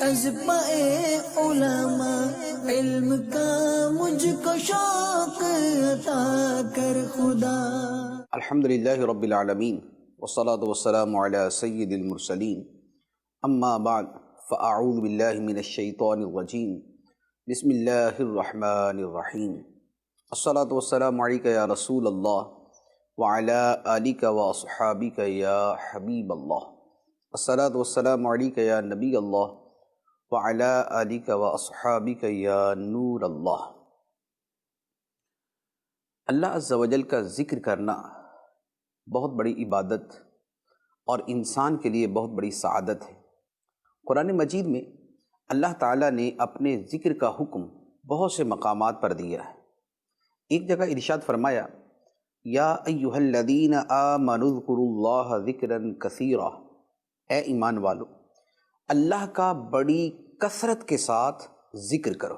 از پائے علماء علم کا مجھ کو شوق عطا کر خدا۔ الحمدللہ رب العالمین والصلاة والسلام علی سید المرسلین، اما بعد فاعوذ باللہ من الشیطان الرجیم، بسم اللہ الرحمن الرحیم۔ الصلاة والسلام علیکہ یا رسول اللہ وعلی آلک واصحابک یا حبیب اللہ۔ الصلاة والسلام علیکہ یا نبی اللہ وعلی آلک واصحابک یا نور اللہ۔ اللہ عز و جل کا ذکر کرنا بہت بڑی عبادت اور انسان کے لیے بہت بڑی سعادت ہے۔ قرآن مجید میں اللہ تعالیٰ نے اپنے ذکر کا حکم بہت سے مقامات پر دیا ہے۔ ایک جگہ ارشاد فرمایا، یا ایھا الذین آمنوا اذکروا اللہ ذکرا کثیرا، اے ایمان والو اللہ کا بڑی کثرت کے ساتھ ذکر کرو۔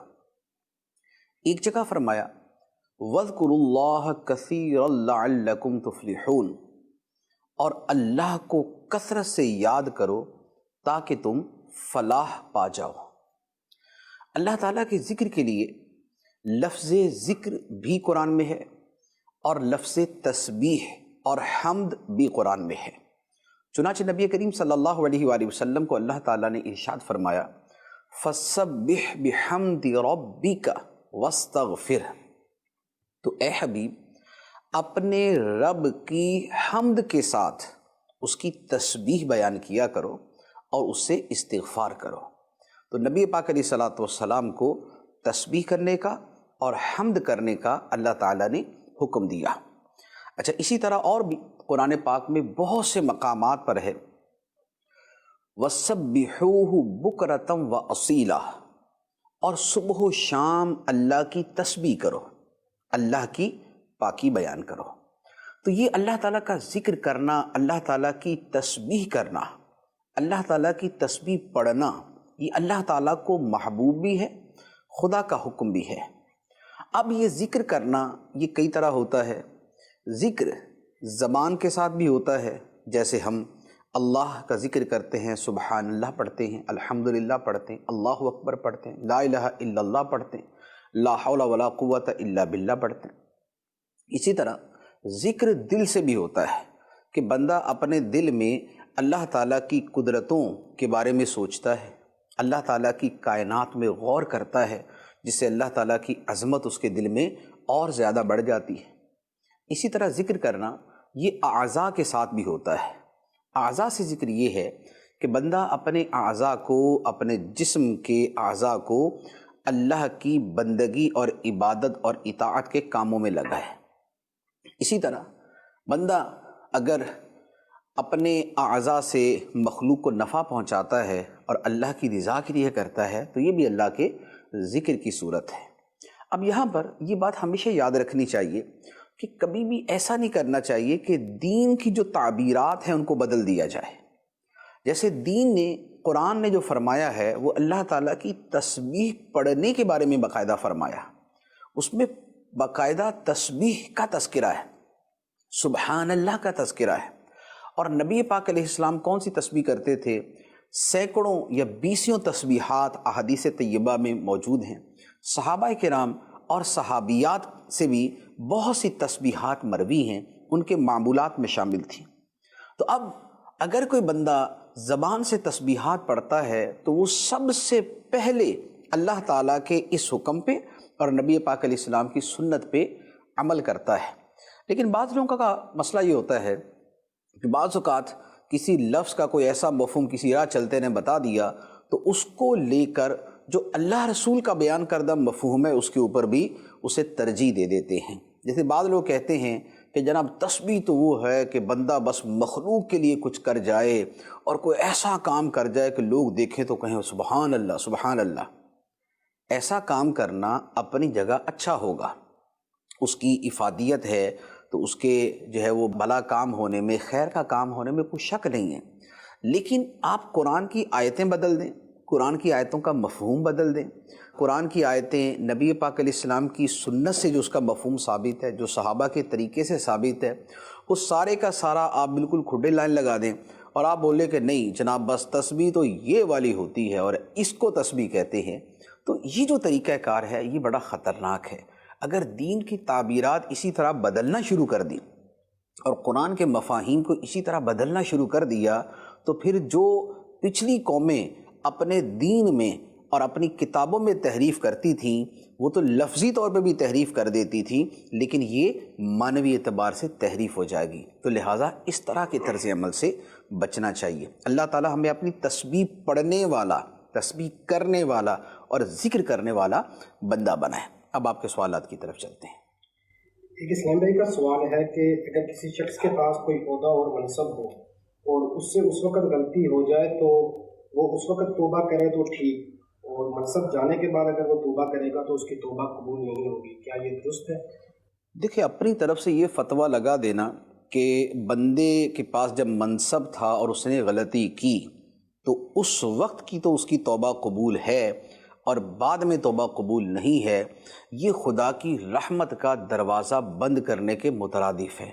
ایک جگہ فرمایا، وَاذْكُرُوا اللَّهَ كَثِيرًا لَعَلَّكُمْ تُفْلِحُونَ، اور اللہ کو کثرت سے یاد کرو تاکہ تم فلاح پا جاؤ۔ اللہ تعالیٰ کے ذکر کے لیے لفظ ذکر بھی قرآن میں ہے اور لفظ تسبیح اور حمد بھی قرآن میں ہے۔ چنانچہ نبی کریم صلی اللہ علیہ وآلہ وسلم کو اللہ تعالیٰ نے ارشاد فرمایا، فَسَبِّحْ بِحَمْدِ رَبِّكَ وَاسْتَغْفِرْ، تو اے حبیب اپنے رب کی حمد کے ساتھ اس کی تسبیح بیان کیا کرو اور اس سے استغفار کرو۔ تو نبی پاک علیہ الصلوۃ والسلام کو تسبیح کرنے کا اور حمد کرنے کا اللہ تعالیٰ نے حکم دیا۔ اچھا، اسی طرح اور بھی قرآن پاک میں بہت سے مقامات پر ہے، وَسَبِّحُوهُ بُكْرَةً وَأَصِيلًا، اور صبح و شام اللہ کی تسبیح کرو، اللہ کی پاکی بیان کرو۔ تو یہ اللہ تعالیٰ کا ذکر کرنا، اللہ تعالیٰ کی تسبیح کرنا، اللہ تعالیٰ کی تسبیح پڑھنا، یہ اللہ تعالیٰ کو محبوب بھی ہے، خدا کا حکم بھی ہے۔ اب یہ ذکر کرنا یہ کئی طرح ہوتا ہے۔ ذکر زبان کے ساتھ بھی ہوتا ہے، جیسے ہم اللہ کا ذکر کرتے ہیں، سبحان اللہ پڑھتے ہیں، الحمدللہ پڑھتے ہیں، اللہ اکبر پڑھتے ہیں، لا الہ الا اللہ پڑھتے ہیں، لا حول ولا قوت الا باللہ پڑھتے ہیں۔ اسی طرح ذکر دل سے بھی ہوتا ہے کہ بندہ اپنے دل میں اللہ تعالیٰ کی قدرتوں کے بارے میں سوچتا ہے، اللہ تعالیٰ کی کائنات میں غور کرتا ہے، جس سے اللہ تعالیٰ کی عظمت اس کے دل میں اور زیادہ بڑھ جاتی ہے۔ اسی طرح ذکر کرنا یہ اعضاء کے ساتھ بھی ہوتا ہے۔ اعضاء سے ذکر یہ ہے کہ بندہ اپنے اعضاء کو، اپنے جسم کے اعضاء کو اللہ کی بندگی اور عبادت اور اطاعت کے کاموں میں لگائے۔ اسی طرح بندہ اگر اپنے اعضاء سے مخلوق کو نفع پہنچاتا ہے اور اللہ کی رضا کے لیے کرتا ہے تو یہ بھی اللہ کے ذکر کی صورت ہے۔ اب یہاں پر یہ بات ہمیشہ یاد رکھنی چاہیے کہ کبھی بھی ایسا نہیں کرنا چاہیے کہ دین کی جو تعبیرات ہیں ان کو بدل دیا جائے۔ جیسے دین نے، قرآن نے جو فرمایا ہے وہ اللہ تعالیٰ کی تسبیح پڑھنے کے بارے میں باقاعدہ فرمایا، اس میں باقاعدہ تسبیح کا تذکرہ ہے، سبحان اللہ کا تذکرہ ہے۔ اور نبی پاک علیہ السلام کون سی تسبیح کرتے تھے؟ سینکڑوں یا بیسیوں تسبیحات احادیث طیبہ میں موجود ہیں۔ صحابہ کرام اور صحابیات سے بھی بہت سی تسبیحات مروی ہیں، ان کے معمولات میں شامل تھیں۔ تو اب اگر کوئی بندہ زبان سے تسبیحات پڑھتا ہے تو وہ سب سے پہلے اللہ تعالیٰ کے اس حکم پہ اور نبی پاک علیہ السلام کی سنت پہ عمل کرتا ہے۔ لیکن بعض لوگوں کا مسئلہ یہ ہوتا ہے کہ بعض اوقات کسی لفظ کا کوئی ایسا مفہوم کسی راہ چلتے نے بتا دیا تو اس کو لے کر جو اللہ رسول کا بیان کردہ مفہوم ہے اس کے اوپر بھی اسے ترجیح دے دیتے ہیں۔ جیسے بعض لوگ کہتے ہیں کہ جناب تسبیح تو وہ ہے کہ بندہ بس مخلوق کے لیے کچھ کر جائے اور کوئی ایسا کام کر جائے کہ لوگ دیکھیں تو کہیں سبحان اللہ سبحان اللہ۔ ایسا کام کرنا اپنی جگہ اچھا ہوگا، اس کی افادیت ہے تو اس کے جو ہے وہ بھلا کام ہونے میں، خیر کا کام ہونے میں کوئی شک نہیں ہے۔ لیکن آپ قرآن کی آیتیں بدل دیں، قرآن کی آیتوں کا مفہوم بدل دیں، قرآن کی آیتیں نبی پاک علیہ السلام کی سنت سے جو اس کا مفہوم ثابت ہے، جو صحابہ کے طریقے سے ثابت ہے، اس سارے کا سارا آپ بالکل کھڈے لائن لگا دیں اور آپ بولے کہ نہیں جناب بس تسبیح تو یہ والی ہوتی ہے اور اس کو تسبیح کہتے ہیں، تو یہ جو طریقہ کار ہے یہ بڑا خطرناک ہے۔ اگر دین کی تعبیرات اسی طرح بدلنا شروع کر دی اور قرآن کے مفاہیم کو اسی طرح بدلنا شروع کر دیا تو پھر جو پچھلی قومیں اپنے دین میں اور اپنی کتابوں میں تحریف کرتی تھیں وہ تو لفظی طور پہ بھی تحریف کر دیتی تھیں، لیکن یہ معنوی اعتبار سے تحریف ہو جائے گی۔ تو لہٰذا اس طرح کے طرز عمل سے بچنا چاہیے۔ اللہ تعالی ہمیں اپنی تسبیح پڑھنے والا، تسبیح کرنے والا اور ذکر کرنے والا بندہ بنائے۔ اب آپ کے سوالات کی طرف چلتے ہیں۔ ایک اسلام بھائی کا سوال ہے کہ اگر کسی شخص کے پاس کوئی عہدہ اور منصب ہو اور اس سے اس وقت غلطی ہو جائے تو وہ اس وقت توبہ کرے تو ٹھیک، اور منصب جانے کے بعد اگر وہ توبہ کرے گا تو اس کی توبہ قبول نہیں ہوگی، کیا یہ درست ہے؟ دیکھیں، اپنی طرف سے یہ فتویٰ لگا دینا کہ بندے کے پاس جب منصب تھا اور اس نے غلطی کی تو اس وقت کی تو اس کی توبہ قبول ہے اور بعد میں توبہ قبول نہیں ہے، یہ خدا کی رحمت کا دروازہ بند کرنے کے مترادف ہے۔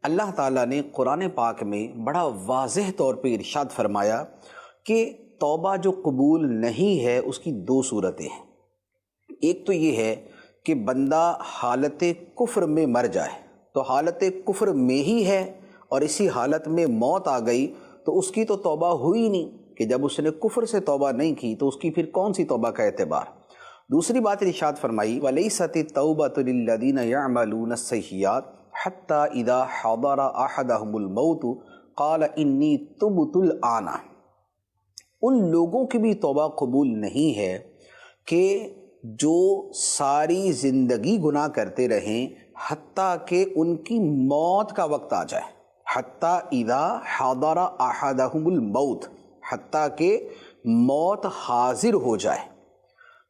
اللہ تعالیٰ نے قرآن پاک میں بڑا واضح طور پہ ارشاد فرمایا کہ توبہ جو قبول نہیں ہے اس کی دو صورتیں ہیں۔ ایک تو یہ ہے کہ بندہ حالت کفر میں مر جائے، تو حالت کفر میں ہی ہے اور اسی حالت میں موت آ گئی تو اس کی تو توبہ ہوئی نہیں، کہ جب اس نے کفر سے توبہ نہیں کی تو اس کی پھر کون سی توبہ کا اعتبار۔ دوسری بات ارشاد فرمائی وَلَيْسَتِ التَّوْبَةُ لِلَّذِينَ يَعْمَلُونَ السَّيِّئَاتِ حَتَّى إِذَا حَضَرَ أَحَدَهُمُ الْمَوْتُ قَالَ إِنِّي تُبْتُ الْآنَ، ان لوگوں کی بھی توبہ قبول نہیں ہے کہ جو ساری زندگی گناہ کرتے رہیں حتیٰ کہ ان کی موت کا وقت آ جائے، حتیٰ اذا حضر احدہم الموت، حتیٰ کہ موت حاضر ہو جائے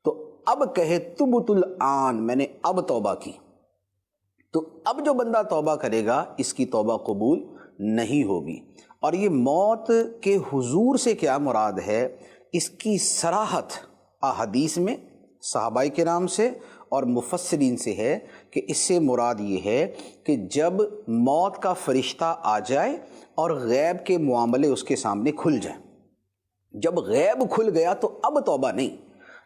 تو اب کہے تبت الآن، میں نے اب توبہ کی، تو اب جو بندہ توبہ کرے گا اس کی توبہ قبول نہیں ہوگی۔ اور یہ موت کے حضور سے کیا مراد ہے، اس کی صراحت احادیث میں صحابہ کرام سے اور مفسرین سے ہے کہ اس سے مراد یہ ہے کہ جب موت کا فرشتہ آ جائے اور غیب کے معاملے اس کے سامنے کھل جائیں۔ جب غیب کھل گیا تو اب توبہ نہیں،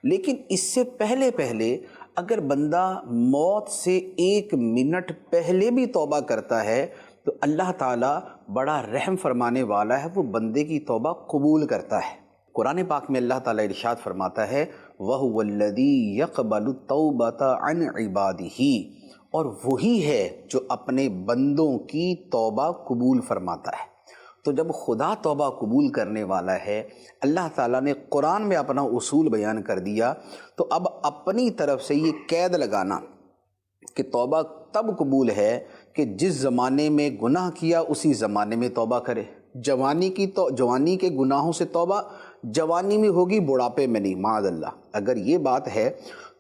لیکن اس سے پہلے اگر بندہ موت سے ایک منٹ پہلے بھی توبہ کرتا ہے تو اللہ تعالیٰ بڑا رحم فرمانے والا ہے، وہ بندے کی توبہ قبول کرتا ہے۔ قرآن پاک میں اللہ تعالیٰ ارشاد فرماتا ہے وَهُوَ الَّذِي يَقْبَلُ التَّوْبَةَ عَنْ عِبَادِهِ، اور وہی ہے جو اپنے بندوں کی توبہ قبول فرماتا ہے۔ تو جب خدا توبہ قبول کرنے والا ہے، اللہ تعالیٰ نے قرآن میں اپنا اصول بیان کر دیا، تو اب اپنی طرف سے یہ قید لگانا کہ توبہ تب قبول ہے کہ جس زمانے میں گناہ کیا اسی زمانے میں توبہ کرے۔ جوانی کے گناہوں سے توبہ جوانی میں ہوگی، بڑھاپے میں نہیں، معاذ اللہ۔ اگر یہ بات ہے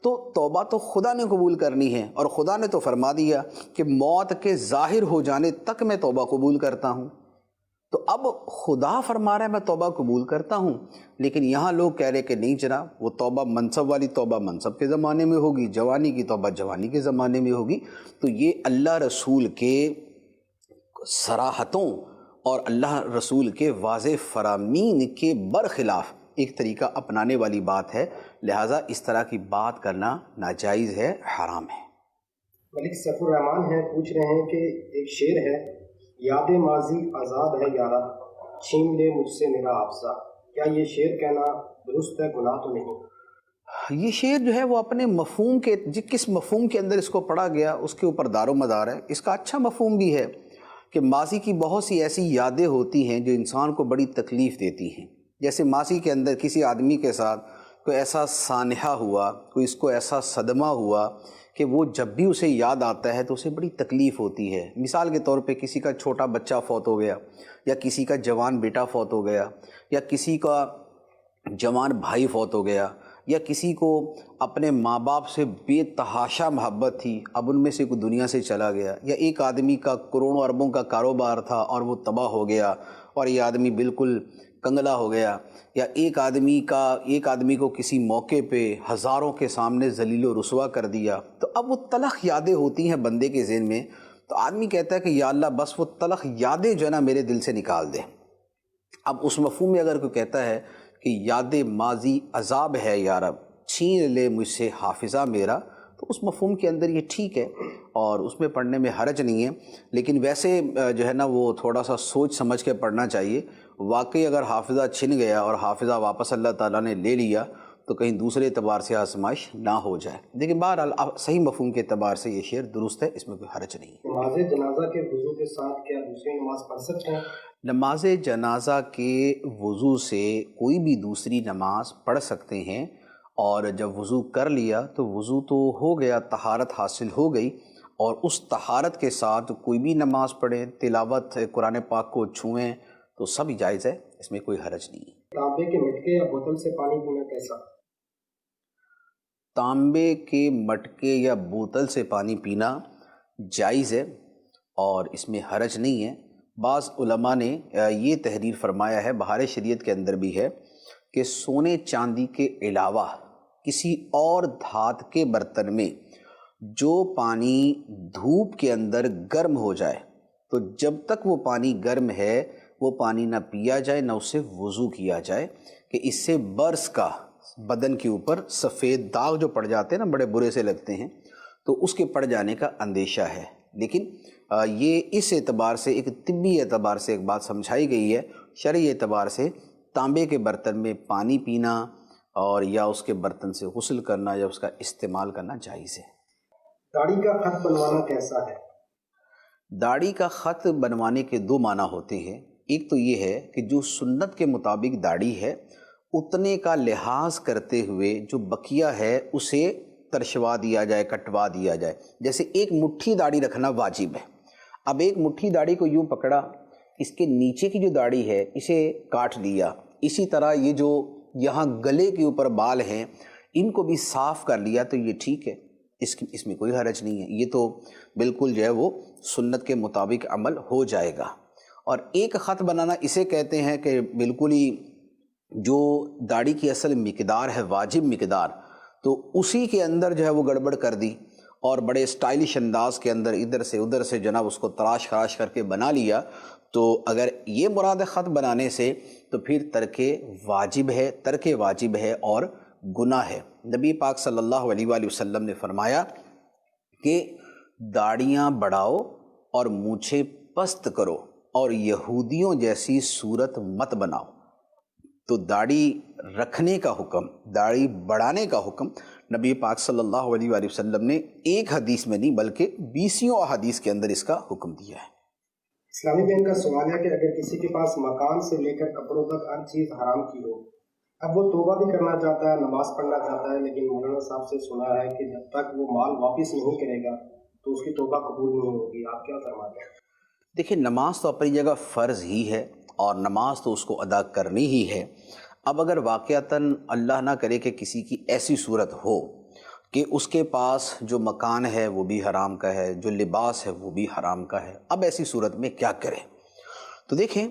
تو توبہ تو خدا نے قبول کرنی ہے، اور خدا نے تو فرما دیا کہ موت کے ظاہر ہو جانے تک میں توبہ قبول کرتا ہوں۔ تو اب خدا فرما رہا ہے میں توبہ قبول کرتا ہوں، لیکن یہاں لوگ کہہ رہے کہ نہیں جناب، وہ توبہ منصب والی توبہ منصب کے زمانے میں ہوگی، جوانی کی توبہ جوانی کے زمانے میں ہوگی۔ تو یہ اللہ رسول کے صراحتوں اور اللہ رسول کے واضح فرامین کے برخلاف ایک طریقہ اپنانے والی بات ہے، لہٰذا اس طرح کی بات کرنا ناجائز ہے، حرام ہے۔ ملک سیف الرحمان ہیں، پوچھ رہے ہیں کہ ایک شعر ہے، یاد ماضی آزاد ہے یارا، چھین لے مجھ سے میرا حافظہ، کیا یہ شعر کہنا درست ہے، گناہ تو نہیں؟ یہ شعر جو ہے وہ اپنے مفہوم کے کس مفہوم کے اندر اس کو پڑھا گیا اس کے اوپر دار و مدار ہے۔ اس کا اچھا مفہوم بھی ہے کہ ماضی کی بہت سی ایسی یادیں ہوتی ہیں جو انسان کو بڑی تکلیف دیتی ہیں، جیسے ماضی کے اندر کسی آدمی کے ساتھ کوئی ایسا سانحہ ہوا، کوئی اس کو ایسا صدمہ ہوا کہ وہ جب بھی اسے یاد آتا ہے تو اسے بڑی تکلیف ہوتی ہے۔ مثال کے طور پہ کسی کا چھوٹا بچہ فوت ہو گیا، یا کسی کا جوان بیٹا فوت ہو گیا، یا کسی کا جوان بھائی فوت ہو گیا، یا کسی کو اپنے ماں باپ سے بے تحاشا محبت تھی، اب ان میں سے کوئی دنیا سے چلا گیا، یا ایک آدمی کا کروڑوں اربوں کا کاروبار تھا اور وہ تباہ ہو گیا اور یہ آدمی بالکل کنگلا ہو گیا، یا ایک آدمی کو کسی موقع پہ ہزاروں کے سامنے ذلیل و رسوا کر دیا، تو اب وہ تلخ یادیں ہوتی ہیں بندے کے ذہن میں، تو آدمی کہتا ہے کہ یا اللہ بس وہ تلخ یادیں جو ہے نا میرے دل سے نکال دے۔ اب اس مفہوم میں اگر کوئی کہتا ہے کہ یاد ماضی عذاب ہے یا رب، چھین لے مجھ سے حافظہ میرا، تو اس مفہوم کے اندر یہ ٹھیک ہے اور اس میں پڑھنے میں حرج نہیں ہے، لیکن ویسے جو ہے نا وہ تھوڑا سا سوچ سمجھ کے پڑھنا چاہیے۔ واقعی اگر حافظہ چھن گیا اور حافظہ واپس اللہ تعالیٰ نے لے لیا تو کہیں دوسرے اعتبار سے آزمائش نہ ہو جائے، لیکن بہرحال صحیح مفہوم کے اعتبار سے یہ شعر درست ہے، اس میں کوئی حرج نہیں ہے۔ نماز جنازہ کے وضو کے ساتھ کیا دوسری نماز پڑھ سکتے ہیں؟ نماز جنازہ کے وضو سے کوئی بھی دوسری نماز پڑھ سکتے ہیں، اور جب وضو کر لیا تو وضو تو ہو گیا، طہارت حاصل ہو گئی، اور اس طہارت کے ساتھ کوئی بھی نماز پڑھیں، تلاوت قرآن پاک کو چھوئیں تو سب جائز ہے، اس میں کوئی حرج نہیں ہے۔ تانبے کے مٹکے یا بوتل سے پانی پینا کیسا؟ تانبے کے مٹکے یا بوتل سے پانی پینا جائز ہے اور اس میں حرج نہیں ہے۔ بعض علماء نے یہ تحریر فرمایا ہے، بہار شریعت کے اندر بھی ہے، کہ سونے چاندی کے علاوہ کسی اور دھات کے برتن میں جو پانی دھوپ کے اندر گرم ہو جائے تو جب تک وہ پانی گرم ہے وہ پانی نہ پیا جائے نہ اسے وضو کیا جائے، کہ اس سے برس کا بدن کے اوپر سفید داغ جو پڑ جاتے ہیں نا، بڑے برے سے لگتے ہیں، تو اس کے پڑ جانے کا اندیشہ ہے۔ لیکن یہ اس اعتبار سے، ایک طبی اعتبار سے ایک بات سمجھائی گئی ہے، شرعی اعتبار سے تانبے کے برتن میں پانی پینا اور یا اس کے برتن سے غسل کرنا یا اس کا استعمال کرنا جائز ہے۔ داڑھی کا خط بنوانا کیسا ہے؟ داڑھی کا خط بنوانے کے دو معنی ہوتے ہیں، ایک تو یہ ہے کہ جو سنت کے مطابق داڑھی ہے اتنے کا لحاظ کرتے ہوئے جو بقیہ ہے اسے ترشوا دیا جائے، کٹوا دیا جائے۔ جیسے ایک مٹھی داڑھی رکھنا واجب ہے، اب ایک مٹھی داڑھی کو یوں پکڑا، اس کے نیچے کی جو داڑھی ہے اسے کاٹ لیا، اسی طرح یہ جو یہاں گلے کے اوپر بال ہیں ان کو بھی صاف کر لیا تو یہ ٹھیک ہے، اس میں کوئی حرج نہیں ہے، یہ تو بالکل جو ہے وہ سنت کے مطابق عمل ہو جائے گا۔ اور ایک خط بنانا اسے کہتے ہیں کہ بالکل ہی جو داڑھی کی اصل مقدار ہے، واجب مقدار، تو اسی کے اندر جو ہے وہ گڑبڑ کر دی اور بڑے اسٹائلش انداز کے اندر ادھر سے ادھر سے جناب اس کو تراش خراش کر کے بنا لیا، تو اگر یہ مراد خط بنانے سے تو پھر ترک واجب ہے اور گناہ ہے۔ نبی پاک صلی اللہ علیہ وآلہ وسلم نے فرمایا کہ داڑیاں بڑھاؤ اور مونچھیں پست کرو اور یہودیوں جیسی صورت مت بناؤ۔ تو داڑھی رکھنے کا حکم، داڑھی بڑھانے کا حکم نبی پاک صلی اللہ علیہ وآلہ وسلم نے ایک حدیث میں نہیں بلکہ 20 احادیث کے اندر اس کا حکم دیا ہے۔ اسلامی بینک کا سوال ہے کہ اگر کسی کے پاس مکان سے لے کر کپڑوں تک ہر چیز حرام کی ہو، اب وہ توبہ بھی کرنا چاہتا ہے، نماز پڑھنا چاہتا ہے، لیکن مولانا صاحب سے سنا ہے کہ جب تک وہ مال واپس نہیں کرے گا تو اس کی توبہ قبول نہیں ہوگی، آپ کیا فرماتے ہیں؟ دیکھیں، نماز تو اپنی جگہ فرض ہی ہے اور نماز تو اس کو ادا کرنی ہی ہے۔ اب اگر واقعتاً اللہ نہ کرے کہ کسی کی ایسی صورت ہو کہ اس کے پاس جو مکان ہے وہ بھی حرام کا ہے، جو لباس ہے وہ بھی حرام کا ہے، اب ایسی صورت میں کیا کرے؟ تو دیکھیں،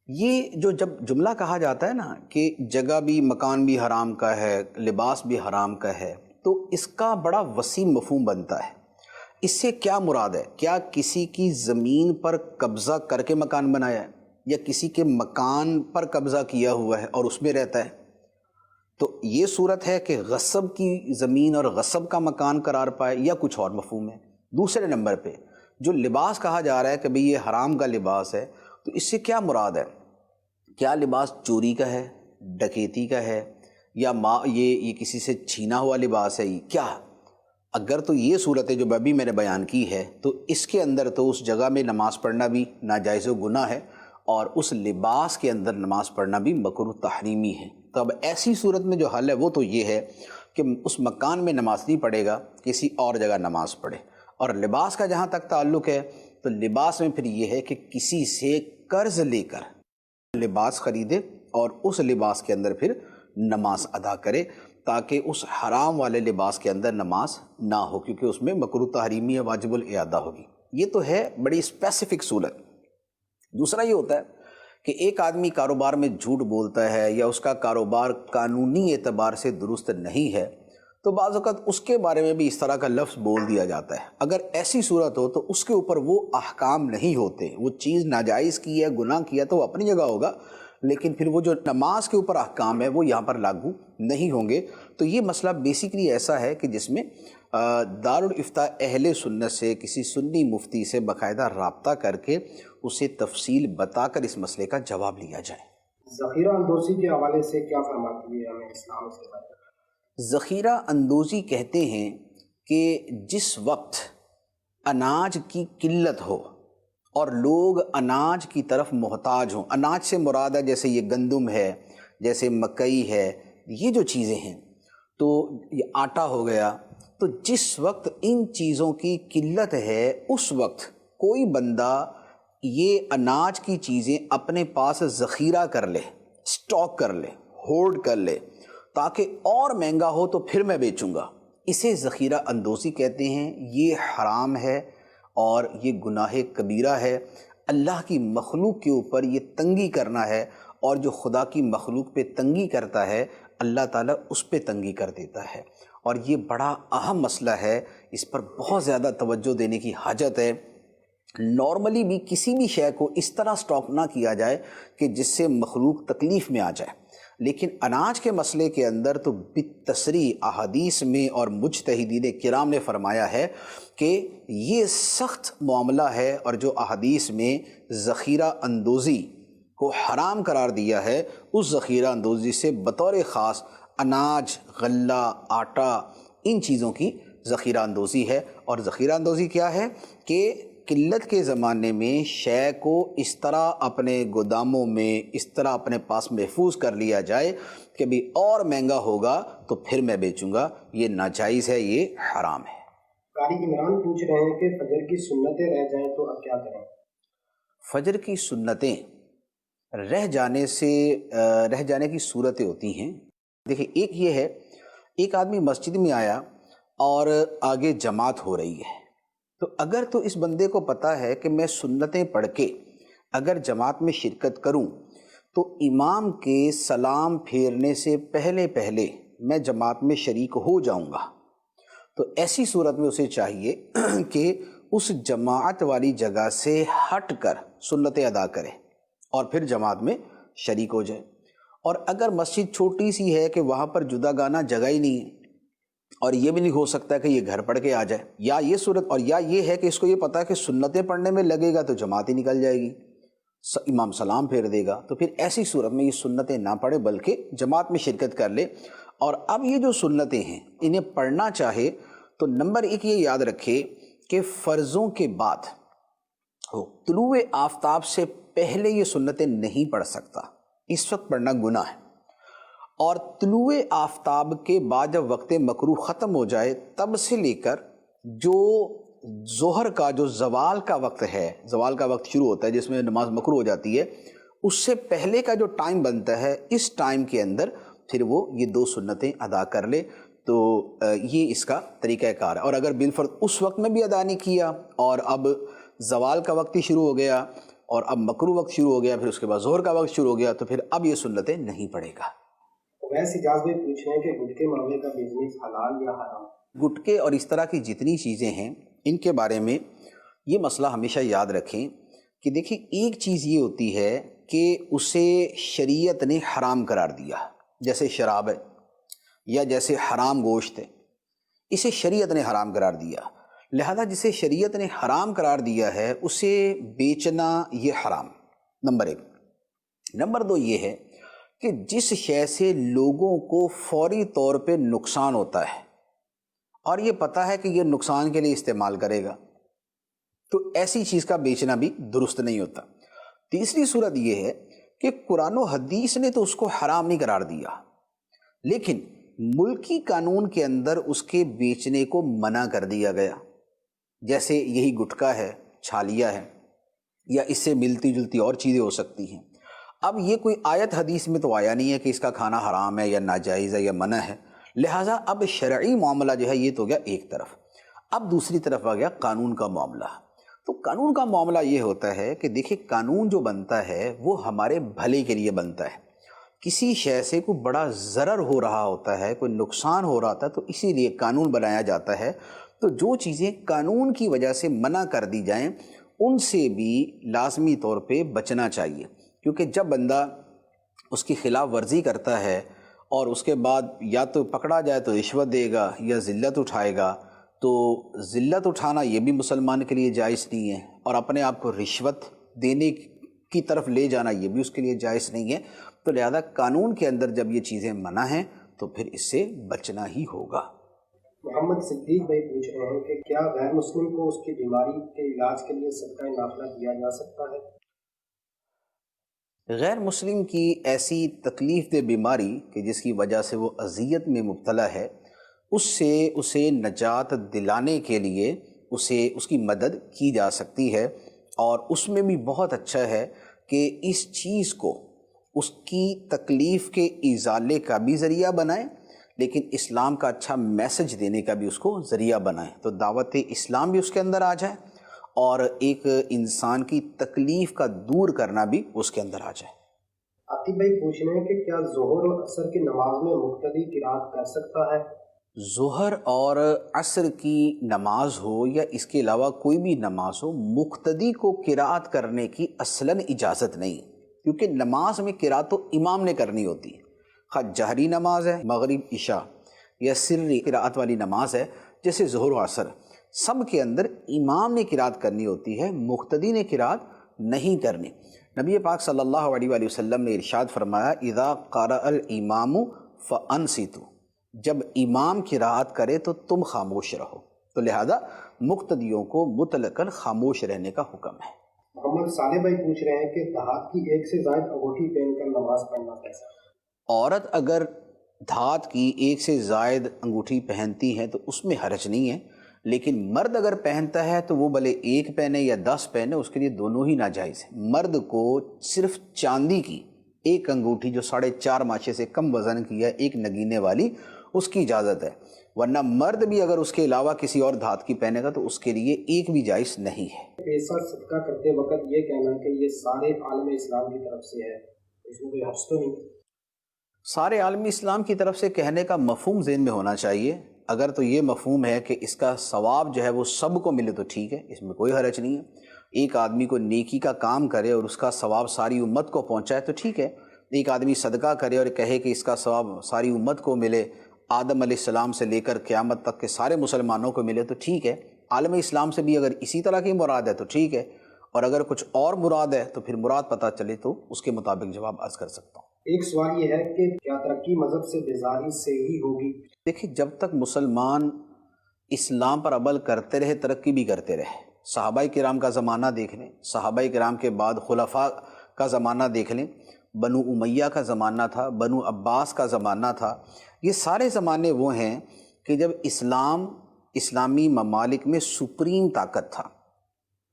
یہ جو جب جملہ کہا جاتا ہے نا کہ جگہ بھی، مکان بھی حرام کا ہے، لباس بھی حرام کا ہے، تو اس کا بڑا وسیع مفہوم بنتا ہے۔ اس سے کیا مراد ہے؟ کیا کسی کی زمین پر قبضہ کر کے مکان بنایا ہے، یا کسی کے مکان پر قبضہ کیا ہوا ہے اور اس میں رہتا ہے؟ تو یہ صورت ہے کہ غصب کی زمین اور غصب کا مکان قرار پائے، یا کچھ اور مفہوم ہے۔ دوسرے نمبر پہ جو لباس کہا جا رہا ہے کہ بھئی یہ حرام کا لباس ہے، تو اس سے کیا مراد ہے؟ کیا لباس چوری کا ہے، ڈکیتی کا ہے، یا یہ کسی سے چھینا ہوا لباس ہے؟ کیا اگر تو یہ صورت ہے جو ابھی میں نے بیان کی ہے تو اس کے اندر تو اس جگہ میں نماز پڑھنا بھی ناجائز و گناہ ہے، اور اس لباس کے اندر نماز پڑھنا بھی مکروہ تحریمی ہے۔ تو اب ایسی صورت میں جو حل ہے وہ تو یہ ہے کہ اس مکان میں نماز نہیں پڑھے گا، کسی اور جگہ نماز پڑھے۔ اور لباس کا جہاں تک تعلق ہے تو لباس میں پھر یہ ہے کہ کسی سے قرض لے کر لباس خریدے اور اس لباس کے اندر پھر نماز ادا کرے، تاکہ اس حرام والے لباس کے اندر نماز نہ ہو، کیونکہ اس میں مکروہ تحریمی یا واجب الاعادہ ہوگی۔ یہ تو ہے بڑی اسپیسیفک صورت۔ دوسرا یہ ہوتا ہے کہ ایک آدمی کاروبار میں جھوٹ بولتا ہے یا اس کا کاروبار قانونی اعتبار سے درست نہیں ہے، تو بعض اوقات اس کے بارے میں بھی اس طرح کا لفظ بول دیا جاتا ہے۔ اگر ایسی صورت ہو تو اس کے اوپر وہ احکام نہیں ہوتے، وہ چیز ناجائز کی ہے، گناہ کیا تو وہ اپنی جگہ ہوگا، لیکن پھر وہ جو نماز کے اوپر احکام ہے وہ یہاں پر لاگو نہیں ہوں گے۔ تو یہ مسئلہ بیسیکلی ایسا ہے کہ جس میں دارالافتاء اہل سنت سے کسی سنی مفتی سے باقاعدہ رابطہ کر کے اسے تفصیل بتا کر اس مسئلے کا جواب لیا جائے۔ ذخیرہ اندوزی کے حوالے سے کیا فرماتی ہے ہمیں اسلام اس کے بارے میں؟ ذخیرہ اندوزی کہتے ہیں کہ جس وقت اناج کی قلت ہو اور لوگ اناج کی طرف محتاج ہوں، اناج سے مراد ہے جیسے یہ گندم ہے، جیسے مکئی ہے، یہ جو چیزیں ہیں، تو یہ آٹا ہو گیا، تو جس وقت ان چیزوں کی قلت ہے اس وقت کوئی بندہ یہ اناج کی چیزیں اپنے پاس ذخیرہ کر لے، سٹاک کر لے، ہولڈ کر لے، تاکہ اور مہنگا ہو تو پھر میں بیچوں گا، اسے ذخیرہ اندوزی کہتے ہیں۔ یہ حرام ہے اور یہ گناہ کبیرہ ہے۔ اللہ کی مخلوق کے اوپر یہ تنگی کرنا ہے، اور جو خدا کی مخلوق پہ تنگی کرتا ہے اللہ تعالیٰ اس پہ تنگی کر دیتا ہے، اور یہ بڑا اہم مسئلہ ہے، اس پر بہت زیادہ توجہ دینے کی حاجت ہے۔ نارملی بھی کسی بھی شے کو اس طرح سٹاک نہ کیا جائے کہ جس سے مخلوق تکلیف میں آ جائے، لیکن اناج کے مسئلے کے اندر تو بالتصریح احادیث میں اور مجتہدین کرام نے فرمایا ہے کہ یہ سخت معاملہ ہے، اور جو احادیث میں ذخیرہ اندوزی کو حرام قرار دیا ہے اس ذخیرہ اندوزی سے بطور خاص اناج، غلہ، آٹا، ان چیزوں کی ذخیرہ اندوزی ہے۔ اور ذخیرہ اندوزی کیا ہے کہ قلت کے زمانے میں شے کو اس طرح اپنے گوداموں میں اس طرح اپنے پاس محفوظ کر لیا جائے کہ بھی اور مہنگا ہوگا تو پھر میں بیچوں گا، یہ ناجائز ہے، یہ حرام ہے۔ قاری عمران پوچھ رہے ہیں کہ فجر کی سنتیں رہ جائیں تو اب کیا کریں؟ فجر کی سنتیں رہ جانے کی صورتیں ہوتی ہیں۔ دیکھیں، ایک یہ ہے، ایک آدمی مسجد میں آیا اور آگے جماعت ہو رہی ہے، تو اگر تو اس بندے کو پتہ ہے کہ میں سنتیں پڑھ کے اگر جماعت میں شرکت کروں تو امام کے سلام پھیرنے سے پہلے میں جماعت میں شریک ہو جاؤں گا، تو ایسی صورت میں اسے چاہیے کہ اس جماعت والی جگہ سے ہٹ کر سنتیں ادا کرے اور پھر جماعت میں شریک ہو جائے۔ اور اگر مسجد چھوٹی سی ہے کہ وہاں پر جدا گانا جگہ ہی نہیں ہے، اور یہ بھی نہیں ہو سکتا کہ یہ گھر پڑھ کے آ جائے، یا یہ صورت، اور یا یہ ہے کہ اس کو یہ پتہ ہے کہ سنتیں پڑھنے میں لگے گا تو جماعت ہی نکل جائے گی، امام سلام پھیر دے گا، تو پھر ایسی صورت میں یہ سنتیں نہ پڑھے بلکہ جماعت میں شرکت کر لے۔ اور اب یہ جو سنتیں ہیں انہیں پڑھنا چاہے تو نمبر ایک یہ یاد رکھے کہ فرضوں کے بعد طلوع آفتاب سے پہلے یہ سنتیں نہیں پڑھ سکتا، اس وقت پڑھنا گناہ ہے، اور طلوع آفتاب کے بعد جب وقت مکروہ ختم ہو جائے تب سے لے کر جو ظہر کا جو زوال کا وقت ہے، زوال کا وقت شروع ہوتا ہے جس میں نماز مکروہ ہو جاتی ہے، اس سے پہلے کا جو ٹائم بنتا ہے اس ٹائم کے اندر پھر وہ یہ دو سنتیں ادا کر لے، تو یہ اس کا طریقہ کار ہے۔ اور اگر بالفرض اس وقت میں بھی ادا نہیں کیا اور اب زوال کا وقت ہی شروع ہو گیا اور اب مکروہ وقت شروع ہو گیا، پھر اس کے بعد ظہر کا وقت شروع ہو گیا، تو پھر اب یہ سنتیں نہیں پڑھے گا۔ ویسے اجاز بھی پوچھ رہے ہیں کہ گٹکے مروے کا بزنس حلال یا حرام؟ گٹکے اور اس طرح کی جتنی چیزیں ہیں ان کے بارے میں یہ مسئلہ ہمیشہ یاد رکھیں کہ دیکھیں، ایک چیز یہ ہوتی ہے کہ اسے شریعت نے حرام قرار دیا، جیسے شراب ہے یا جیسے حرام گوشت ہے، اسے شریعت نے حرام قرار دیا، لہذا جسے شریعت نے حرام قرار دیا ہے اسے بیچنا یہ حرام، نمبر ایک۔ نمبر دو یہ ہے کہ جس شے سے لوگوں کو فوری طور پہ نقصان ہوتا ہے اور یہ پتہ ہے کہ یہ نقصان کے لیے استعمال کرے گا، تو ایسی چیز کا بیچنا بھی درست نہیں ہوتا۔ تیسری صورت یہ ہے کہ قرآن و حدیث نے تو اس کو حرام نہیں قرار دیا، لیکن ملکی قانون کے اندر اس کے بیچنے کو منع کر دیا گیا، جیسے یہی گٹکا ہے، چھالیا ہے، یا اس سے ملتی جلتی اور چیزیں ہو سکتی ہیں۔ اب یہ کوئی آیت حدیث میں تو آیا نہیں ہے کہ اس کا کھانا حرام ہے یا ناجائز ہے یا منع ہے، لہٰذا اب شرعی معاملہ جو ہے یہ تو گیا ایک طرف، اب دوسری طرف آ گیا قانون کا معاملہ۔ تو قانون کا معاملہ یہ ہوتا ہے کہ دیکھیں، قانون جو بنتا ہے وہ ہمارے بھلے کے لیے بنتا ہے، کسی شے سے کوئی بڑا ضرر ہو رہا ہوتا ہے، کوئی نقصان ہو رہا ہے، تو اسی لیے قانون بنایا جاتا ہے۔ تو جو چیزیں قانون کی وجہ سے منع کر دی جائیں ان سے بھی لازمی طور پہ بچنا چاہیے، کیونکہ جب بندہ اس کی خلاف ورزی کرتا ہے اور اس کے بعد یا تو پکڑا جائے تو رشوت دے گا یا ذلت اٹھائے گا، تو ذلت اٹھانا یہ بھی مسلمان کے لیے جائز نہیں ہے، اور اپنے آپ کو رشوت دینے کی طرف لے جانا یہ بھی اس کے لیے جائز نہیں ہے۔ تو لہذا قانون کے اندر جب یہ چیزیں منع ہیں تو پھر اس سے بچنا ہی ہوگا۔ محمد صدیق بھائی پوچھ رہے ہیں کہ کیا غیر مسلم کو اس کی بیماری کے علاج کے لیے صدقہ نافلہ دیا جا سکتا ہے؟ غیر مسلم کی ایسی تکلیف دہ بیماری کہ جس کی وجہ سے وہ اذیت میں مبتلا ہے، اس سے اسے نجات دلانے کے لیے اس کی مدد کی جا سکتی ہے، اور اس میں بھی بہت اچھا ہے کہ اس چیز کو اس کی تکلیف کے ازالے کا بھی ذریعہ بنائیں، لیکن اسلام کا اچھا میسج دینے کا بھی اس کو ذریعہ بنائیں، تو دعوت اسلام بھی اس کے اندر آ جائے اور ایک انسان کی تکلیف کا دور کرنا بھی اس کے اندر آ جائے۔ عاطف بھائی پوچھ رہے ہیں کہ کیا ظہر اور عصر کی نماز میں مقتدی قرات کر سکتا ہے؟ ظہر اور عصر کی نماز ہو یا اس کے علاوہ کوئی بھی نماز ہو، مقتدی کو قرات کرنے کی اصلاً اجازت نہیں، کیونکہ نماز میں قرات تو امام نے کرنی ہوتی ہے، خواہ جہری نماز ہے مغرب عشاء یا سری قرات والی نماز ہے جیسے ظہر و عصر، سب کے اندر امام نے قرات کرنی ہوتی ہے، مقتدی نے قرات نہیں کرنی۔ نبی پاک صلی اللہ علیہ وآلہ وسلم نے ارشاد فرمایا اذا قرأ الامام فانصتوا، جب امام قرات کرے تو تم خاموش رہو، تو لہذا مقتدیوں کو مطلقاً خاموش رہنے کا حکم ہے۔ محمد صالح بھائی پوچھ رہے ہیں کہ دھات کی ایک سے زائد انگوٹھی پہن کر نماز پڑھنا کیسا ہے؟ عورت اگر دھات کی ایک سے زائد انگوٹھی پہنتی ہے تو اس میں حرج نہیں ہے، لیکن مرد اگر پہنتا ہے تو وہ بھلے ایک پہنے یا 10 پہنے، اس کے لیے دونوں ہی ناجائز ہیں۔ مرد کو صرف چاندی کی ایک انگوٹھی جو 4.5 ماشے سے کم وزن کی ہے، ایک نگینے والی، اس کی اجازت ہے، ورنہ مرد بھی اگر اس کے علاوہ کسی اور دھات کی پہنے گا تو اس کے لیے ایک بھی جائز نہیں ہے۔ پیسہ صدقہ کرتے وقت یہ کہنا کہ یہ سارے عالم اسلام کی طرف سے ہے، اس میں کوئی حرج تو نہیں؟ سارے عالم اسلام کی طرف سے کہنے کا مفہوم ذہن میں ہونا چاہیے۔ اگر تو یہ مفہوم ہے کہ اس کا ثواب جو ہے وہ سب کو ملے تو ٹھیک ہے، اس میں کوئی حرج نہیں ہے۔ ایک آدمی کو نیکی کا کام کرے اور اس کا ثواب ساری امت کو پہنچائے تو ٹھیک ہے۔ ایک آدمی صدقہ کرے اور کہے کہ اس کا ثواب ساری امت کو ملے، آدم علیہ السلام سے لے کر قیامت تک کے سارے مسلمانوں کو ملے تو ٹھیک ہے۔ عالم اسلام سے بھی اگر اسی طرح کی مراد ہے تو ٹھیک ہے، اور اگر کچھ اور مراد ہے تو پھر مراد پتہ چلے تو اس کے مطابق جواب عرض کر سکتا ہوں۔ ایک سوال یہ ہے کہ کیا ترقی مذہب سے بیزاری سے ہی ہوگی؟ دیکھیں، جب تک مسلمان اسلام پر عمل کرتے رہے ترقی بھی کرتے رہے۔ صحابہ کرام کا زمانہ دیکھ لیں، صحابہ کرام کے بعد خلفاء کا زمانہ دیکھ لیں، بنو امیہ کا زمانہ تھا، بنو عباس کا زمانہ تھا، یہ سارے زمانے وہ ہیں کہ جب اسلامی ممالک میں سپریم طاقت تھا۔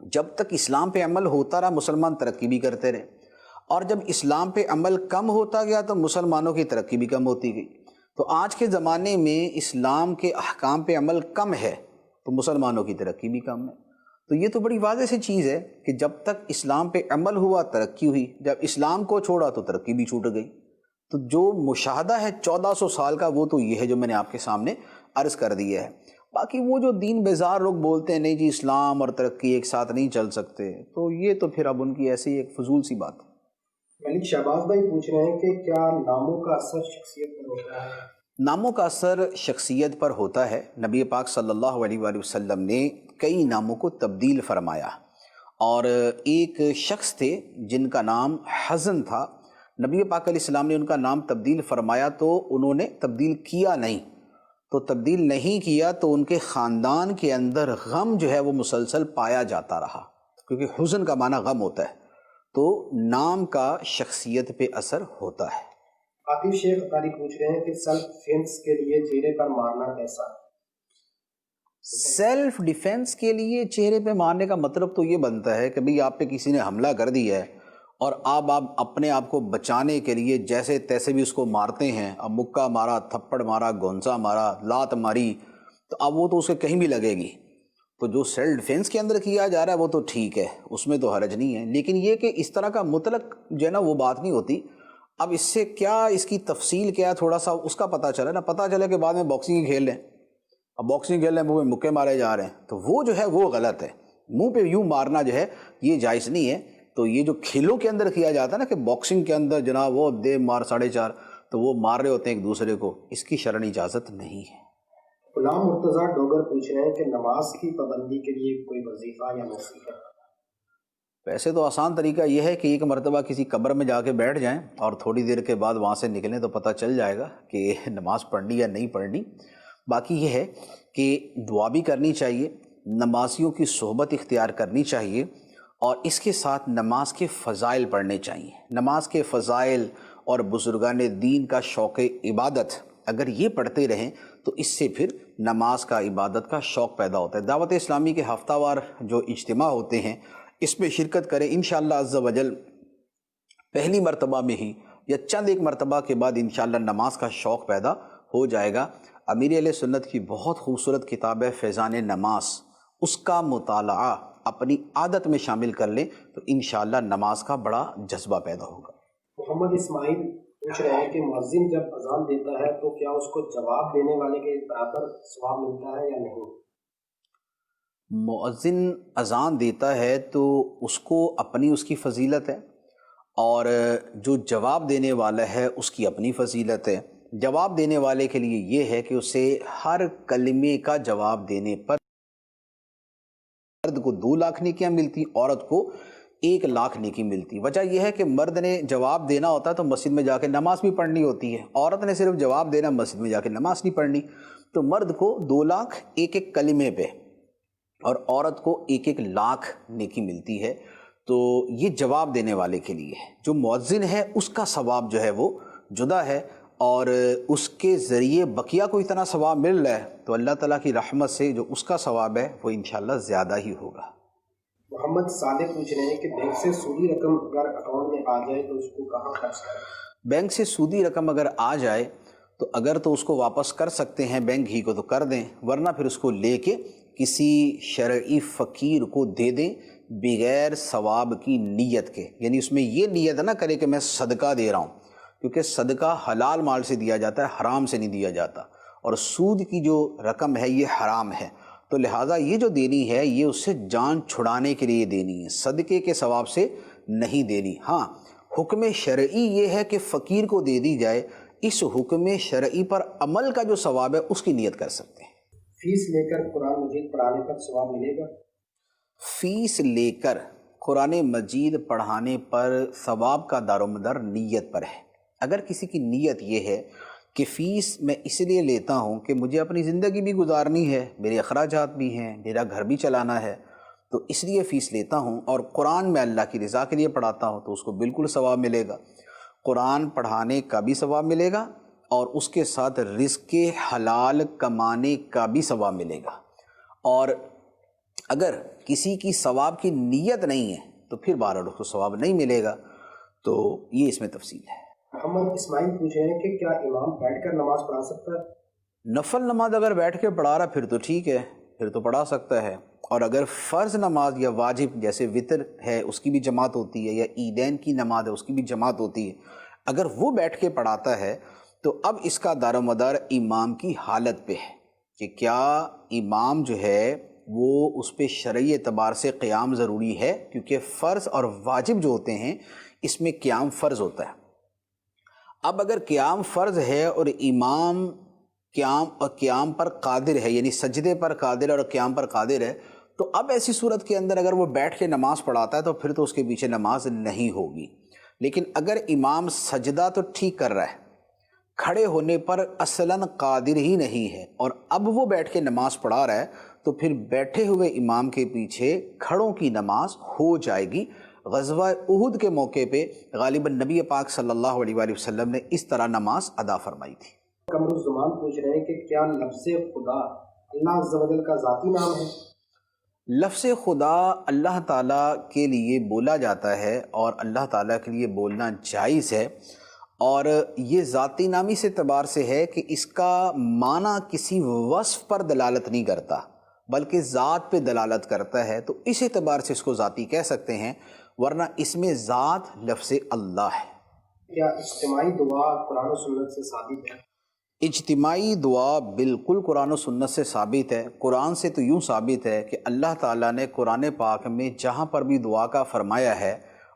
جب تک اسلام پہ عمل ہوتا رہا مسلمان ترقی بھی کرتے رہے، اور جب اسلام پہ عمل کم ہوتا گیا تو مسلمانوں کی ترقی بھی کم ہوتی گئی۔ تو آج کے زمانے میں اسلام کے احکام پہ عمل کم ہے تو مسلمانوں کی ترقی بھی کم ہے۔ تو یہ تو بڑی واضح سی چیز ہے کہ جب تک اسلام پہ عمل ہوا ترقی ہوئی، جب اسلام کو چھوڑا تو ترقی بھی چھوٹ گئی۔ تو جو مشاہدہ ہے 1400 سال کا وہ تو یہ ہے جو میں نے آپ کے سامنے عرض کر دیا ہے۔ باقی وہ جو دین بیزار لوگ بولتے ہیں نہیں جی اسلام اور ترقی ایک ساتھ نہیں چل سکتے، تو یہ تو پھر اب ان کی ایسی ایک فضول سی بات ہے۔ ملک شہباز بھائی پوچھ رہے ہیں کہ کیا ناموں کا اثر شخصیت پر ہوتا ہے؟ ناموں کا اثر شخصیت پر ہوتا ہے۔ نبی پاک صلی اللہ علیہ وآلہ وسلم نے کئی ناموں کو تبدیل فرمایا، اور ایک شخص تھے جن کا نام حزن تھا، نبی پاک علیہ السلام نے ان کا نام تبدیل فرمایا تو انہوں نے تبدیل کیا نہیں، تو تبدیل نہیں کیا تو ان کے خاندان کے اندر غم جو ہے وہ مسلسل پایا جاتا رہا، کیونکہ حزن کا معنی غم ہوتا ہے، تو نام کا شخصیت پہ اثر ہوتا ہے۔ عاطف شیخ قاری پوچھ رہے ہیں کہ سیلف ڈیفینس کے لیے چہرے پر مارنا کیسا ہے؟ سیلف ڈیفینس کے لیے چہرے پہ مارنے کا مطلب تو یہ بنتا ہے کہ بھئی آپ پہ کسی نے حملہ کر دیا ہے اور آپ اپنے آپ کو بچانے کے لیے جیسے تیسے بھی اس کو مارتے ہیں، اب مکہ مارا، تھپڑ مارا، گونسا مارا، لات ماری، تو اب وہ تو اسے کہیں بھی لگے گی۔ تو جو سیلف ڈیفینس کے اندر کیا جا رہا ہے وہ تو ٹھیک ہے، اس میں تو حرج نہیں ہے، لیکن یہ کہ اس طرح کا مطلق جو ہے نا وہ بات نہیں ہوتی۔ اب اس سے کیا، اس کی تفصیل کیا ہے، تھوڑا سا اس کا پتہ چلا نا، پتہ چلے کہ بعد میں باکسنگ ہی کھیل لیں، اب باکسنگ کھیل لیں منہ میں مکے مارے جا رہے ہیں، تو وہ جو ہے وہ غلط ہے۔ منہ پہ یوں مارنا جو ہے یہ جائز نہیں ہے۔ تو یہ جو کھیلوں کے اندر کیا جاتا ہے نا کہ باکسنگ کے اندر جناب وہ دے مار 4.5 تو وہ مار رہے ہوتے ہیں ایک دوسرے کو، اس کی شرعی اجازت نہیں ہے۔ غلام مرتضیٰ ڈوگر پوچھ رہے ہیں کہ نماز کی پابندی کے لیے کوئی وظیفہ یا نصیحت؟ ویسے تو آسان طریقہ یہ ہے کہ ایک مرتبہ کسی قبر میں جا کے بیٹھ جائیں اور تھوڑی دیر کے بعد وہاں سے نکلیں تو پتہ چل جائے گا کہ نماز پڑھنی یا نہیں پڑھنی۔ باقی یہ ہے کہ دعا بھی کرنی چاہیے، نمازیوں کی صحبت اختیار کرنی چاہیے، اور اس کے ساتھ نماز کے فضائل پڑھنے چاہیے۔ نماز کے فضائل اور بزرگان دین کا شوق عبادت اگر یہ پڑھتے رہیں تو اس سے پھر نماز کا عبادت کا شوق پیدا ہوتا ہے۔ دعوت اسلامی کے ہفتہ وار جو اجتماع ہوتے ہیں اس میں شرکت کریں، انشاءاللہ عز و جل پہلی مرتبہ میں ہی یا چند ایک مرتبہ کے بعد انشاءاللہ نماز کا شوق پیدا ہو جائے گا۔ امیر اہل سنت کی بہت خوبصورت کتاب ہے فیضان نماز، اس کا مطالعہ اپنی عادت میں شامل کر لیں تو انشاءاللہ نماز کا بڑا جذبہ پیدا ہوگا۔ محمد اسماعیل پوچھ رہے ہیں کہ مؤذن جب اذان دیتا ہے تو کیا اس کو جواب دینے والے کے برابر ثواب ملتا ہے یا نہیں؟ مؤذن اذان دیتا ہے تو اس کو اپنی اس کی فضیلت ہے، اور جو جواب دینے والا ہے اس کی اپنی فضیلت ہے۔ جواب دینے والے کے لیے یہ ہے کہ اسے ہر کلمے کا جواب دینے پر مرد کو 2 لاکھ نیکیاں ملتی، عورت کو 1 لاکھ نیکی ملتی۔ وجہ یہ ہے کہ مرد نے جواب دینا ہوتا ہے تو مسجد میں جا کے نماز بھی پڑھنی ہوتی ہے، عورت نے صرف جواب دینا، مسجد میں جا کے نماز نہیں پڑھنی۔ تو مرد کو 2 لاکھ ایک کلمے پہ، اور عورت کو 1 لاکھ نیکی ملتی ہے۔ تو یہ جواب دینے والے کے لیے ہے۔ جو مؤذن ہے اس کا ثواب جو ہے وہ جدا ہے، اور اس کے ذریعے بقیہ کو اتنا ثواب مل رہا ہے تو اللہ تعالیٰ کی رحمت سے جو اس کا ثواب ہے وہ انشاءاللہ زیادہ ہی ہوگا۔ محمد صالح پوچھ رہے ہیں کہ بینک سے سودی رقم اگر اکاؤنٹ میں آ جائے تو اس کو کہاں خرچ کریں؟ بینک سے سودی رقم اگر آ جائے تو اگر تو اس کو واپس کر سکتے ہیں بینک ہی کو تو کر دیں، ورنہ پھر اس کو لے کے کسی شرعی فقیر کو دے دیں بغیر ثواب کی نیت کے، یعنی اس میں یہ نیت نہ کرے کہ میں صدقہ دے رہا ہوں، کیونکہ صدقہ حلال مال سے دیا جاتا ہے، حرام سے نہیں دیا جاتا، اور سود کی جو رقم ہے یہ حرام ہے، تو لہٰذا یہ جو دینی ہے یہ اس سے جان چھڑانے کے لیے دینی ہے، صدقے کے ثواب سے نہیں دینی۔ ہاں حکم شرعی یہ ہے کہ فقیر کو دے دی جائے، اس حکم شرعی پر عمل کا جو ثواب ہے اس کی نیت کر سکتے ہیں۔ فیس لے کر قرآن مجید پڑھانے پر ثواب ملے گا؟ فیس لے کر قرآن مجید پڑھانے پر ثواب کا دار و مدار نیت پر ہے۔ اگر کسی کی نیت یہ ہے کہ فیس میں اس لیے لیتا ہوں کہ مجھے اپنی زندگی بھی گزارنی ہے، میرے اخراجات بھی ہیں، میرا گھر بھی چلانا ہے، تو اس لیے فیس لیتا ہوں، اور قرآن میں اللہ کی رضا کے لیے پڑھاتا ہوں تو اس کو بالکل ثواب ملے گا۔ قرآن پڑھانے کا بھی ثواب ملے گا، اور اس کے ساتھ رزق حلال کمانے کا بھی ثواب ملے گا۔ اور اگر کسی کی ثواب کی نیت نہیں ہے تو پھر بہرحال اس کو ثواب نہیں ملے گا۔ تو یہ اس میں تفصیل ہے۔ محمد اسماعیل پوچھ رہے ہیں کہ کیا امام بیٹھ کر نماز پڑھا سکتا ہے؟ نفل نماز اگر بیٹھ کے پڑھا رہا پھر تو ٹھیک ہے، پھر تو پڑھا سکتا ہے، اور اگر فرض نماز یا واجب جیسے وتر ہے اس کی بھی جماعت ہوتی ہے، یا عیدین کی نماز ہے اس کی بھی جماعت ہوتی ہے، اگر وہ بیٹھ کے پڑھاتا ہے تو اب اس کا دار و مدار امام کی حالت پہ ہے کہ کیا امام جو ہے وہ اس پہ شرعی اعتبار سے قیام ضروری ہے، کیونکہ فرض اور واجب جو ہوتے ہیں اس میں قیام فرض ہوتا ہے۔ اب اگر قیام فرض ہے اور امام قیام پر قادر ہے، یعنی سجدے پر قادر ہے اور قیام پر قادر ہے، تو اب ایسی صورت کے اندر اگر وہ بیٹھ کے نماز پڑھاتا ہے تو پھر تو اس کے پیچھے نماز نہیں ہوگی۔ لیکن اگر امام سجدہ تو ٹھیک کر رہا ہے، کھڑے ہونے پر اصلاً قادر ہی نہیں ہے، اور اب وہ بیٹھ کے نماز پڑھا رہا ہے تو پھر بیٹھے ہوئے امام کے پیچھے کھڑوں کی نماز ہو جائے گی۔ غزوہ احد کے موقع پہ غالباً نبی پاک صلی اللہ علیہ وآلہ وسلم نے اس طرح نماز ادا فرمائی تھی۔ قمر الزمان پوچھ رہے ہیں کہ کیا لفظ خدا اللہ عز و جل کا ذاتی نام ہے؟ لفظ خدا اللہ تعالیٰ کے لیے بولا جاتا ہے، اور اللہ تعالیٰ کے لیے بولنا جائز ہے، اور یہ ذاتی نامی اس اعتبار سے ہے کہ اس کا معنی کسی وصف پر دلالت نہیں کرتا بلکہ ذات پہ دلالت کرتا ہے، تو اس اعتبار سے اس کو ذاتی کہہ سکتے ہیں، ورنہ اس میں ذات لفظ اللہ ہے۔ کیا اجتماعی دعا قرآن و سنت سے ثابت ہے؟ اجتماعی دعا بالکل قرآن و سنت سے ثابت ہے۔ قرآن سے تو یوں ثابت ہے کہ اللہ تعالیٰ نے قرآن پاک میں جہاں پر بھی دعا کا فرمایا ہے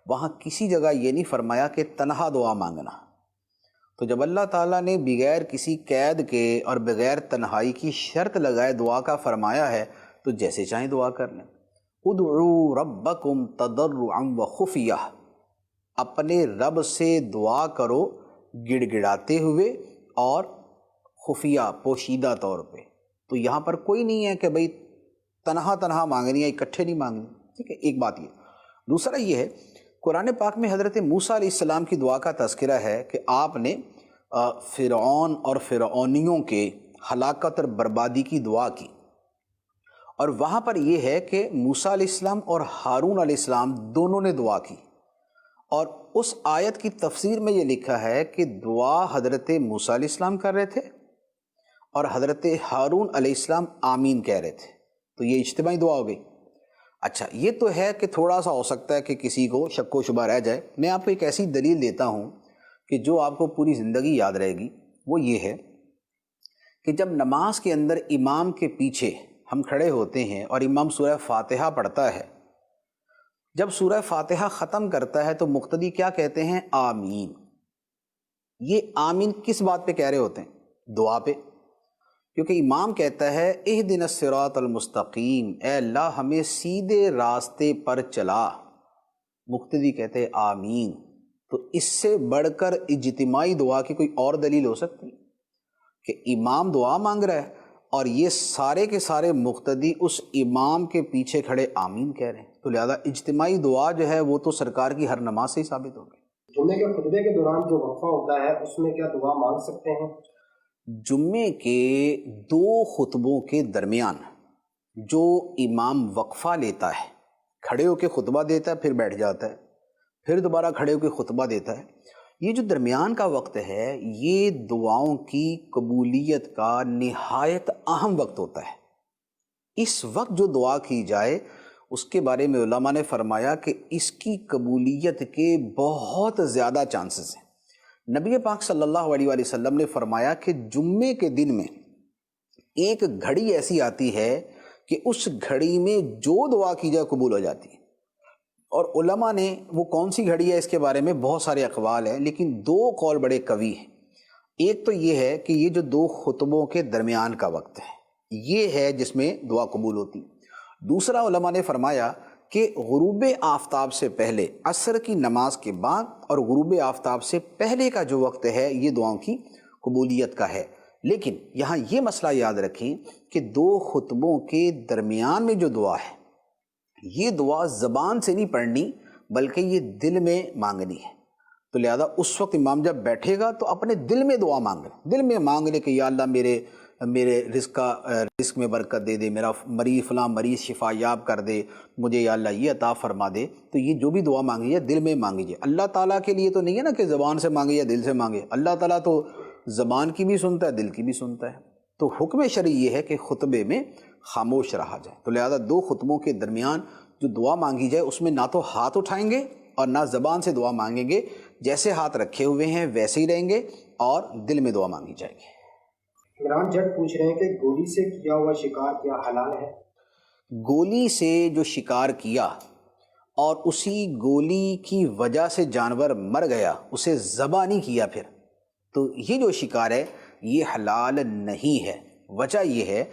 وہاں کسی جگہ یہ نہیں فرمایا کہ تنہا دعا مانگنا۔ تو جب اللہ تعالیٰ نے بغیر کسی قید کے اور بغیر تنہائی کی شرط لگائے دعا کا فرمایا ہے تو جیسے چاہیں دعا کر لیں۔ ادعوا ربکم تضرعا وخفیہ، اپنے رب سے دعا کرو گڑ گڑاتے ہوئے اور خفیہ پوشیدہ طور پہ۔ تو یہاں پر کوئی نہیں ہے کہ بھئی تنہا مانگنی ہے، اکٹھے نہیں مانگنی، ٹھیک ہے، ایک بات یہ۔ دوسرا یہ ہے قرآن پاک میں حضرت موسیٰ علیہ السلام کی دعا کا تذکرہ ہے کہ آپ نے فرعون اور فرعونیوں کے ہلاکت اور بربادی کی دعا کی، اور وہاں پر یہ ہے کہ موسیٰ علیہ السلام اور ہارون علیہ السلام دونوں نے دعا کی، اور اس آیت کی تفسیر میں یہ لکھا ہے کہ دعا حضرت موسیٰ علیہ السلام کر رہے تھے اور حضرت ہارون علیہ السلام آمین کہہ رہے تھے، تو یہ اجتماعی دعا ہو گئی۔ اچھا، یہ تو ہے کہ تھوڑا سا ہو سکتا ہے کہ کسی کو شک و شبہ رہ جائے۔ میں آپ کو ایک ایسی دلیل دیتا ہوں کہ جو آپ کو پوری زندگی یاد رہے گی، وہ یہ ہے کہ جب نماز کے اندر امام کے پیچھے ہم کھڑے ہوتے ہیں اور امام سورہ فاتحہ پڑھتا ہے، جب سورہ فاتحہ ختم کرتا ہے تو مقتدی کیا کہتے ہیں؟ آمین۔ یہ آمین کس بات پہ کہہ رہے ہوتے ہیں؟ دعا پہ، کیونکہ امام کہتا ہے اہدنا الصراط المستقیم، اے اللہ ہمیں سیدھے راستے پر چلا، مقتدی کہتے ہیں آمین۔ تو اس سے بڑھ کر اجتماعی دعا کی کوئی اور دلیل ہو سکتی کہ امام دعا مانگ رہا ہے اور یہ سارے کے سارے مقتدی اس امام کے پیچھے کھڑے آمین کہہ رہے ہیں؟ تو لہذا اجتماعی دعا جو ہے وہ تو سرکار کی ہر نماز سے ہی ثابت ہوگی۔ جمعے کے خطبے کے دوران جو وقفہ ہوتا ہے اس میں کیا دعا مانگ سکتے ہیں؟ جمعے کے دو خطبوں کے درمیان جو امام وقفہ لیتا ہے، کھڑے ہو کے خطبہ دیتا ہے پھر بیٹھ جاتا ہے، پھر دوبارہ کھڑے ہو کے خطبہ دیتا ہے، یہ جو درمیان کا وقت ہے یہ دعاؤں کی قبولیت کا نہایت اہم وقت ہوتا ہے۔ اس وقت جو دعا کی جائے اس کے بارے میں علماء نے فرمایا کہ اس کی قبولیت کے بہت زیادہ چانسز ہیں۔ نبی پاک صلی اللہ علیہ وآلہ وسلم نے فرمایا کہ جمعے کے دن میں ایک گھڑی ایسی آتی ہے کہ اس گھڑی میں جو دعا کی جائے قبول ہو جاتی ہے، اور علماء نے وہ کون سی گھڑی ہے اس کے بارے میں بہت سارے اقوال ہیں، لیکن دو قول بڑے قوی ہیں۔ ایک تو یہ ہے کہ یہ جو دو خطبوں کے درمیان کا وقت ہے یہ ہے جس میں دعا قبول ہوتی۔ دوسرا علماء نے فرمایا کہ غروب آفتاب سے پہلے، عصر کی نماز کے بعد اور غروب آفتاب سے پہلے کا جو وقت ہے یہ دعاؤں کی قبولیت کا ہے۔ لیکن یہاں یہ مسئلہ یاد رکھیں کہ دو خطبوں کے درمیان میں جو دعا ہے یہ دعا زبان سے نہیں پڑھنی بلکہ یہ دل میں مانگنی ہے۔ تو لہذا اس وقت امام جب بیٹھے گا تو اپنے دل میں دعا مانگ لے، دل میں مانگ لے کہ یا اللہ میرے رزق میں برکت دے دے، میرا فلاں مریض شفا یاب کر دے، مجھے یا اللہ یہ عطا فرما دے۔ تو یہ جو بھی دعا مانگی ہے دل میں مانگیے۔ اللہ تعالیٰ کے لیے تو نہیں ہے نا کہ زبان سے مانگے یا دل سے مانگے، اللہ تعالیٰ تو زبان کی بھی سنتا ہے، دل کی بھی سنتا ہے۔ تو حکم شرعی یہ ہے کہ خطبے میں خاموش رہا جائے۔ تو لہذا دو خطبوں کے درمیان جو دعا مانگی جائے اس میں نہ تو ہاتھ اٹھائیں گے اور نہ زبان سے دعا مانگیں گے، جیسے ہاتھ رکھے ہوئے ہیں ویسے ہی رہیں گے اور دل میں دعا مانگی جائے گی۔ عمران جٹ پوچھ رہے ہیں کہ گولی سے کیا ہوا شکار کیا حلال ہے؟ گولی سے جو شکار کیا اور اسی گولی کی وجہ سے جانور مر گیا، اسے ذبح نہیں کیا پھر، تو یہ جو شکار ہے یہ حلال نہیں ہے۔ وجہ یہ ہے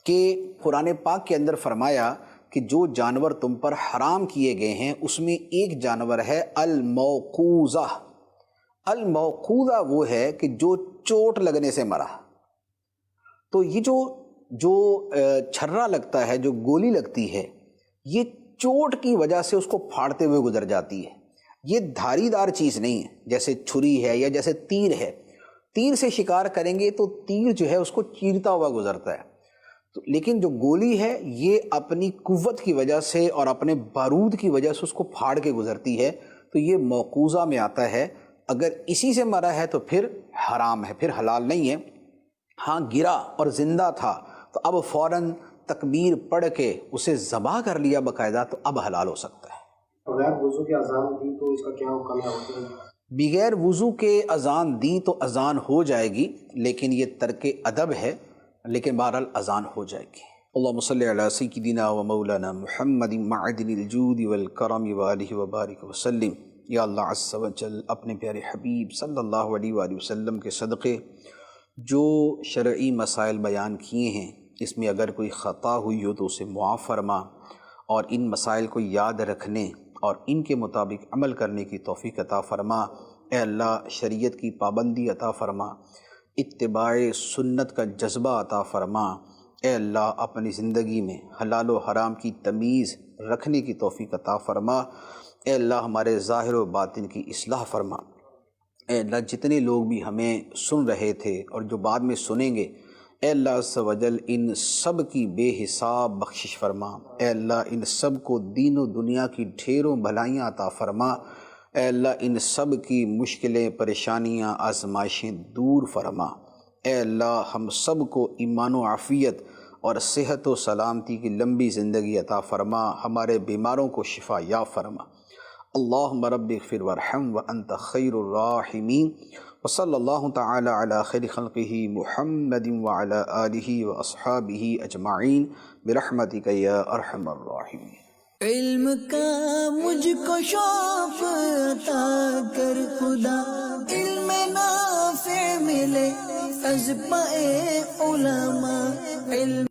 کہ قرآن پاک کے اندر فرمایا کہ جو جانور تم پر حرام کیے گئے ہیں اس میں ایک جانور ہے الموقوذہ۔ الموقوذہ وہ ہے کہ جو چوٹ لگنے سے مرا۔ تو یہ جو چھرا لگتا ہے، جو گولی لگتی ہے، یہ چوٹ کی وجہ سے اس کو پھاڑتے ہوئے گزر جاتی ہے۔ یہ دھاری دار چیز نہیں ہے جیسے چھری ہے یا جیسے تیر ہے۔ تیر سے شکار کریں گے تو تیر جو ہے اس کو چیرتا ہوا گزرتا ہے، لیکن جو گولی ہے یہ اپنی قوت کی وجہ سے اور اپنے بارود کی وجہ سے اس کو پھاڑ کے گزرتی ہے، تو یہ موقوذہ میں آتا ہے۔ اگر اسی سے مرا ہے تو پھر حرام ہے، پھر حلال نہیں ہے۔ ہاں گرا اور زندہ تھا تو اب فوراً تکبیر پڑھ کے اسے ذبح کر لیا باقاعدہ، تو اب حلال ہو سکتا ہے۔ بغیر وضو کے اذان دی تو اس کا کیا حکم ہے؟ بغیر وضو کے اذان دی تو اذان ہو جائے گی، لیکن یہ ترک ادب ہے، لیکن بہرحال اذان ہو جائے گی۔ اللہم صلی علی سیدنا و مولانا محمد معدن الجود والکرم وآلہ وبارک وسلم۔ یا اللہ عز و جل اپنے پیارے حبیب صلی اللہ علیہ وآلہ وسلم کے صدقے جو شرعی مسائل بیان کیے ہیں اس میں اگر کوئی خطا ہوئی ہو تو اسے معاف فرما، اور ان مسائل کو یاد رکھنے اور ان کے مطابق عمل کرنے کی توفیق عطا فرما۔ اے اللہ شریعت کی پابندی عطا فرما، اتباع سنت کا جذبہ عطا فرما۔ اے اللہ اپنی زندگی میں حلال و حرام کی تمیز رکھنے کی توفیق عطا فرما۔ اے اللہ ہمارے ظاہر و باطن کی اصلاح فرما۔ اے اللہ جتنے لوگ بھی ہمیں سن رہے تھے اور جو بعد میں سنیں گے، اے اللہ عز و جل ان سب کی بے حساب بخشش فرما۔ اے اللہ ان سب کو دین و دنیا کی ڈھیروں بھلائیاں عطا فرما۔ اے اللہ ان سب کی مشکلیں، پریشانیاں، آزمائشیں دور فرما۔ اے اللہ ہم سب کو ایمان و عافیت اور صحت و سلامتی کی لمبی زندگی عطا فرما، ہمارے بیماروں کو شفا یاب فرما۔ اللہم رب اغفر وارحم وانت خیر الراحمین، وصلی اللہ تعالی علی خیر خلقہ محمد وعلی آلہ واصحابہ اجمعین برحمتک یا ارحم الراحمین۔ علم کا مجھ کو شوق عطا کر خدا، علم نافع ملے از پائے علماء، علم